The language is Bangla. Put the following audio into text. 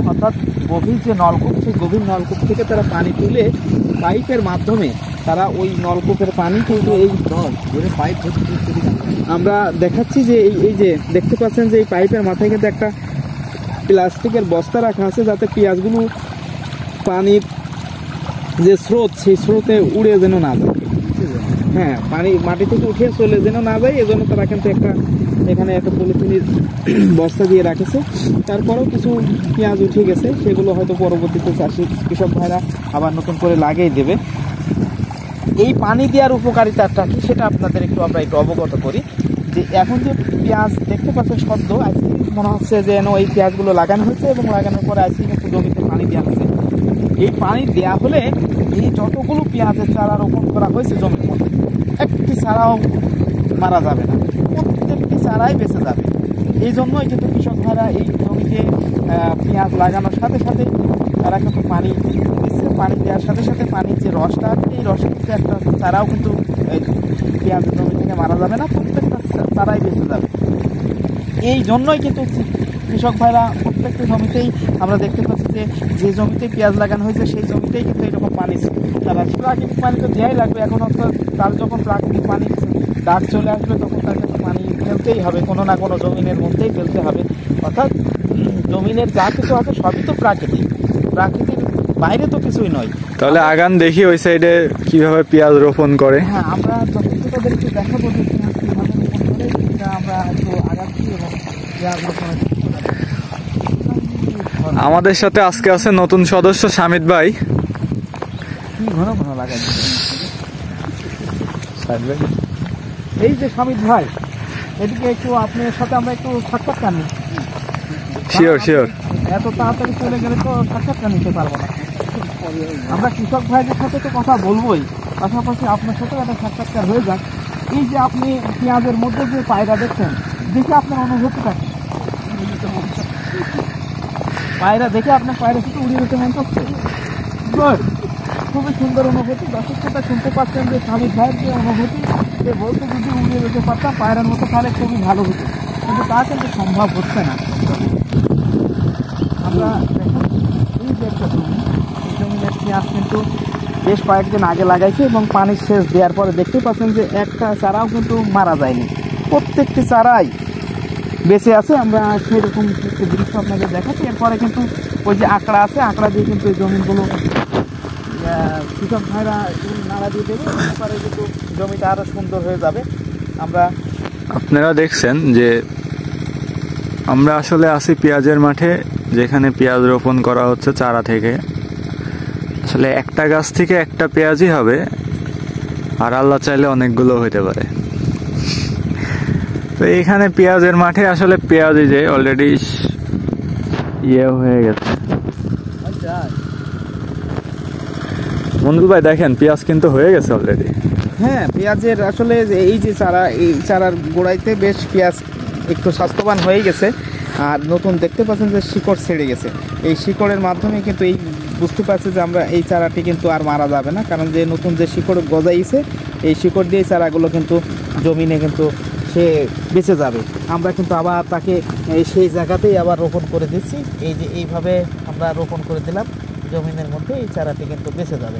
অর্থাৎ গভীর যে নলকূপ, সেই গভীর নলকূপ থেকে তারা পানি তুলে পাইপের মাধ্যমে তারা ওই নলকূপের পানি কিন্তু এই পাইপ আমরা দেখাচ্ছি যে এই যে দেখতে পাচ্ছেন যে এই পাইপের মাথায় কিন্তু একটা প্লাস্টিকের বস্তা রাখা আছে, যাতে পেঁয়াজগুলো পানির যে স্রোত, সেই স্রোতে উড়ে যেন না যায়। হ্যাঁ, পানি মাটি থেকে উঠে চলে যেন না যায়, এজন্য তারা কিন্তু এখানে একটা পলিথিনের বস্তা দিয়ে রাখেছে। তারপরেও কিছু পেঁয়াজ উঠে গেছে, সেগুলো হয়তো পরবর্তীতে চাষি কৃষক ভাইরা আবার নতুন করে লাগিয়ে দেবে। এই পানি দেওয়ার উপকারিতাটা কি সেটা আপনাদের আমরা একটু অবগত করি। যে এখন যে পেঁয়াজ দেখতে পাচ্ছেন সদ্য, আজকে মনে হচ্ছে যে এই পেঁয়াজগুলো লাগানো হয়েছে এবং লাগানোর পরে আজকে কিন্তু জমিতে পানি দেওয়া হয়েছে। এই পানি দেওয়া হলে এই যতগুলো পেঁয়াজের চারা রোপণ করা হয়েছে জমির মধ্যে, একটি চারাও মারা যাবে না, প্রত্যেকটি চারাই বেঁচে যাবে। এই জন্যই কিন্তু কৃষক ভাইরা এই জমিতে পেঁয়াজ লাগানোর সাথে সাথে তারা কিন্তু পানি দিচ্ছে। পানি দেওয়ার সাথে সাথে পানির যে রসটা, এই রসের কিন্তু একটা চারাও কিন্তু পেঁয়াজের জমি থেকে মারা যাবে না, প্রত্যেকটা চারাই বেঁচে যাবে। এই জন্যই কিন্তু কৃষক ভাইরা প্রত্যেকটা জমিতেই আমরা দেখতে পাচ্ছি যে জমিতে পেঁয়াজ লাগানো হয়েছে সেই জমিতেই কিন্তু এরকম পানি, তারা প্রাকৃতিক পানি তো দেওয়াই লাগবে। এখন অর্থাৎ তার যখন প্রাকৃতিক পানি ডাক চলে আসবে, তখন তাকে তো পানি ফেলতেই হবে, কোনো না কোনো জমিনের মধ্যেই ফেলতে হবে। অর্থাৎ জমিনের যা কিছু আছে সবই তো প্রাকৃতিক, প্রাকৃতিক বাইরে তো কিছুই নয়। তাহলে আগান দেখি ওই সাইডে কিভাবে পেঁয়াজ রোপণ করে। হ্যাঁ, আমরা যখন তাদেরকে দেখাবো যে পেঁয়াজ কিভাবে রোপণ করে, সেটা আমরা একটু আগাচ্ছি এবং পেঁয়াজ রোপণের আমাদের সাথে আজকে আছে নতুন সদস্য শামিদ ভাই। ঘন ঘন লাগাই এই যে শামিদ ভাই, এদিকে একটু আপনার সাথে আমরা একটু সাক্ষাৎকার নিই। Sure sure. এত তাড়াতাড়ি চলে গেলে তো সাক্ষাৎকার নিতে পারবো না। আমরা কৃষক ভাইদের সাথে তো কথা বলবোই, পাশাপাশি আপনার সাথেও একটা সাক্ষাৎকার হয়ে যাক। এই যে আপনি পেঁয়াজের মধ্যে যে পায়রা দেখছেন, দেখে আপনার অনুভূতিটা কি? পায়রা দেখে আপনার পায়রা শুধু উড়িয়ে যেতে মন করছে? খুবই সুন্দর অনুভূতি। দর্শক শ্রোতা শুনতে পাচ্ছেন যে স্বামী ভাইয়ের যে অনুভূতি, যে বলতে যদি উড়িয়ে যেতে পারতাম পায়রার মতো, তাহলে খুবই ভালো হতো, কিন্তু তা কিন্তু সম্ভব হচ্ছে না। আমরা দেখুন এই যে একটা জমি, এই জমির পেঁয়াজ কিন্তু বেশ কয়েকদিন আগে লাগাইছে এবং পানির সেচ দেওয়ার পরে দেখতে পাচ্ছেন যে একটা চারাও কিন্তু মারা যায়নি, প্রত্যেকটি চারাই বেঁচে আছে। আমরা সেরকম একটু দৃশ্য আপনাদের দেখাচ্ছি। এরপরে কিন্তু ওই যে আঁকড়া আছে, আঁকড়া দিয়ে কিন্তু এই জমিগুলো কৃষক ভাইরা নাড়া দিয়ে দেবে, এরপরে কিন্তু জমিটা আরও সুন্দর হয়ে যাবে। আপনারা দেখছেন যে আমরা আসলে আছি পেঁয়াজের মাঠে, যেখানে পেঁয়াজ রোপণ করা হচ্ছে চারা থেকে। আসলে একটা গাছ থেকে একটা পেঁয়াজই হবে, আর আল্লাহ চাইলে অনেকগুলো হইতে পারে। তো এখানে পেঁয়াজের মাঠে আসলে পেঁয়াজই যে অলরেডি হয়ে গেছে। মঞ্জুল ভাই দেখেন পেঁয়াজ কিন্তু হয়ে গেছে অলরেডি। হ্যাঁ, পেঁয়াজের আসলে এই যে চারা, এই চারার গোড়াইতে বেশ পেঁয়াজ একটু স্বাস্থ্যবান হয়ে গেছে। আর নতুন দেখতে পাচ্ছেন যে শিকড় ছেড়ে গেছে, এই শিকড়ের মাধ্যমে কিন্তু এই বুঝতে পারছি যে আমরা এই চারাটি কিন্তু আর মারা যাবে না, কারণ যে নতুন যে শিকড় গজাইছে, এই শিকড় দিয়ে চারাগুলো কিন্তু জমিনে কিন্তু সে বেঁচে যাবে। আমরা কিন্তু আবার তাকে সেই জায়গাতেই আবার রোপণ করে দিচ্ছি। এই যে এইভাবে আমরা রোপণ করে দিলাম জমিনের মধ্যে, এই চারাটি কিন্তু বেঁচে যাবে।